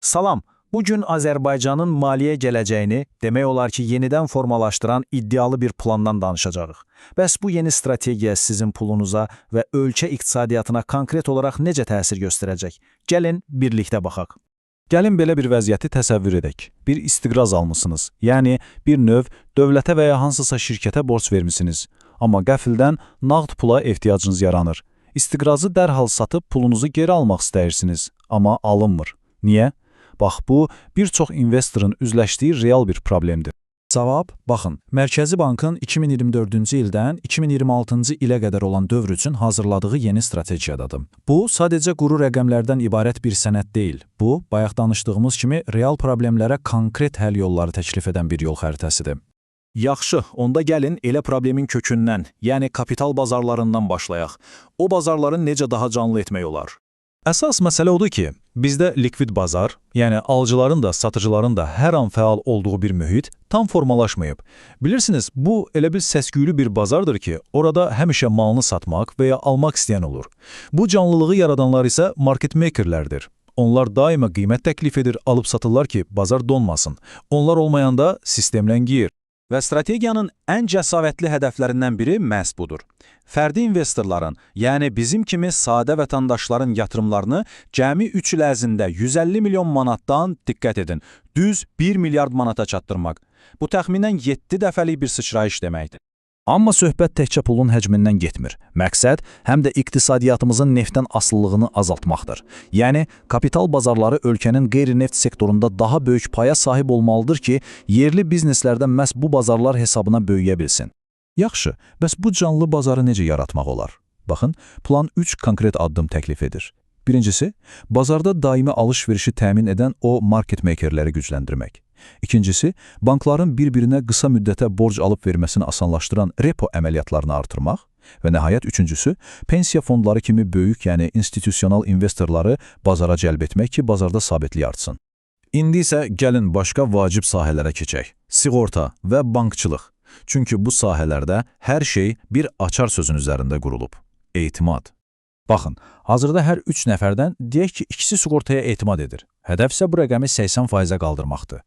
Salam, bugün Azərbaycanın maliyyə gələcəyini, demək olar ki, yenidən formalaşdıran iddialı bir plandan danışacağıq. Bəs bu yeni strategiya sizin pulunuza və ölkə iqtisadiyyatına konkret olaraq necə təsir göstərəcək? Gəlin, birlikdə baxaq. Gəlin belə bir vəziyyəti təsəvvür edək. Bir istiqraz almısınız, yəni bir növ dövlətə və ya hansısa şirkətə borc vermisiniz. Amma qəfildən nağd pula ehtiyacınız yaranır. İstiqrazı dərhal satıb pulunuzu geri almaq istəyirsiniz, amma alınmır. Niyə? Bax, bu, bir çox investorun üzləşdiyi real bir problemdir. Cavab, baxın, Mərkəzi Bankın 2024-cü ildən 2026-cı ilə qədər olan dövr üçün hazırladığı yeni strategiyadadır. Bu, sadəcə quru rəqəmlərdən ibarət bir sənəd deyil. Bu, bayaq danışdığımız kimi real problemlərə konkret həll yolları təklif edən bir yol xəritəsidir. Yaxşı, onda gəlin elə problemin kökündən, yəni kapital bazarlarından başlayaq. O bazarları necə daha canlı etmək olar? Əsas məsələ odur ki, bizdə likvid bazar, yəni alıcıların da, satıcıların da hər an fəal olduğu bir mühit tam formalaşmayıb. Bilirsiniz, bu elə bir səs-küylü bir bazardır ki, orada həmişə malını satmaq və ya almaq istəyən olur. Bu canlılığı yaradanlar isə market makerlərdir. Onlar daima qiymət təklif edir, alıb satırlar ki, bazar donmasın. Onlar olmayanda sistem ləngiyir. Və strategiyanın ən cəsarətli hədəflərindən biri məhz budur. Fərdi investorların, yəni bizim kimi sadə vətəndaşların yatırımlarını cəmi 3 il ərzində 150 milyon manatdan, diqqət edin, düz 1 milyard manata çatdırmaq. Bu təxminən 7 dəfəlik bir sıçrayış deməkdir. Amma söhbət təkcə pulun həcmindən getmir. Məqsəd həm də iqtisadiyyatımızın neftdən asılılığını azaltmaqdır. Yəni, kapital bazarları ölkənin qeyri-neft sektorunda daha böyük paya sahib olmalıdır ki, yerli bizneslərdən məhz bu bazarlar hesabına böyüyə bilsin. Yaxşı, bəs bu canlı bazarı necə yaratmaq olar? Baxın, plan 3 konkret addım təklif edir. Birincisi, bazarda daimi alış-verişi təmin edən o market makerləri gücləndirmək. İkincisi, bankların bir-birinə qısa müddətə borc alıb verməsini asanlaşdıran repo əməliyyatlarını artırmaq və nəhayət üçüncüsü, pensiya fondları kimi böyük, yəni institusional investorları bazara cəlb etmək ki, bazarda sabitlik artsın. İndi isə gəlin başqa vacib sahələrə keçək. Sığorta və bankçılıq. Çünki bu sahələrdə hər şey bir açar sözün üzərində qurulub. Etimad. Baxın, hazırda hər 3 nəfərdən deyək ki, ikisi sığortaya etimad edir. Hədəf isə bu rəqəmi 80%-ə qaldırmaqdır.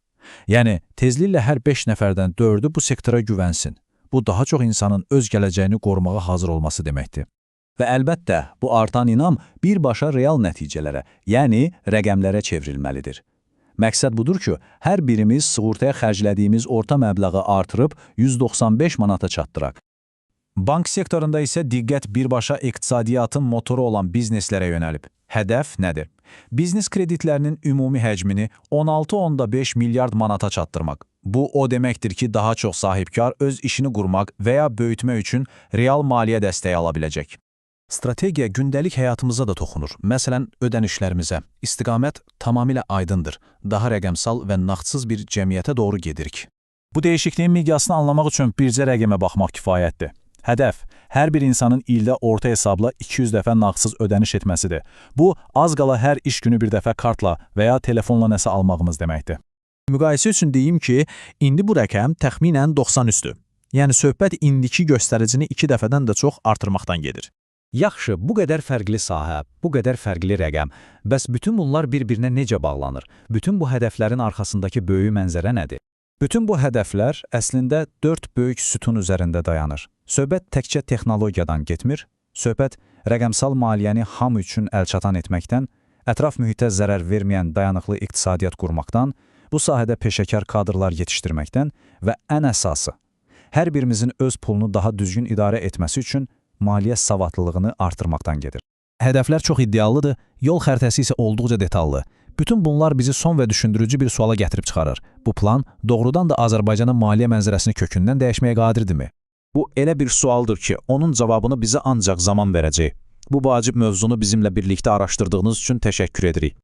Yəni, tezliklə hər 5 nəfərdən 4-ü bu sektora güvənsin. Bu, daha çox insanın öz gələcəyini qorumağa hazır olması deməkdir. Və əlbəttə, bu artan inam birbaşa real nəticələrə, yəni rəqəmlərə çevrilməlidir. Məqsəd budur ki, hər birimiz sığortaya xərclədiyimiz orta məbləği artırıb 195 manata çatdıraq. Bank sektorunda isə diqqət birbaşa iqtisadiyyatın motoru olan bizneslərə yönəlib. Hədəf nədir? Biznes kreditlərinin ümumi həcmini 16,5 milyard manata çatdırmaq. Bu, o deməkdir ki, daha çox sahibkar öz işini qurmaq və ya böyütmək üçün real maliyyə dəstəyi ala biləcək. Strategiya gündəlik həyatımıza da toxunur. Məsələn, ödənişlərimizə. İstiqamət tamamilə aydındır. Daha rəqəmsal və nağdsız bir cəmiyyətə doğru gedirik. Bu dəyişikliyin miqyasını anlamaq üçün bircə rəqəmə baxmaq kifayətdir. Hədəf, hər bir insanın ildə orta hesabla 200 dəfə nağdsız ödəniş etməsidir. Bu, az qala hər iş günü bir dəfə kartla və ya telefonla nəsə almağımız deməkdir. Müqayisə üçün deyim ki, indi bu rəqəm təxminən 90 üstü. Yəni, söhbət indiki göstəricini 2 dəfədən də çox artırmaqdan gedir. Yaxşı, bu qədər fərqli sahə, bu qədər fərqli rəqəm, bəs bütün bunlar bir-birinə necə bağlanır? Bütün bu hədəflərin arxasındakı böyük mənzərə nədir? Bütün bu hədəflər əslində 4 böyük sütun üzərində dayanır. Söhbət təkcə texnologiyadan getmir, söhbət rəqəmsal maliyyəni hamı üçün əlçatan etməkdən, ətraf mühitə zərər verməyən dayanıqlı iqtisadiyyat qurmaqdan, bu sahədə peşəkar kadrlar yetişdirməkdən və ən əsası, hər birimizin öz pulunu daha düzgün idarə etməsi üçün maliyyə savadlılığını artırmaqdan gedir. Hədəflər çox iddialıdır, yol xəritəsi isə olduqca detallı. Bütün bunlar bizi son və düşündürücü bir suala gətirib çıxarır. Bu plan doğrudan da Azərbaycanın maliyyə mənzərəsini kökündən dəyişməyə qadirdirmi? Bu elə bir sualdır ki, onun cavabını bizə ancaq zaman verəcək. Bu vacib mövzunu bizimlə birlikdə araşdırdığınız üçün təşəkkür edirik.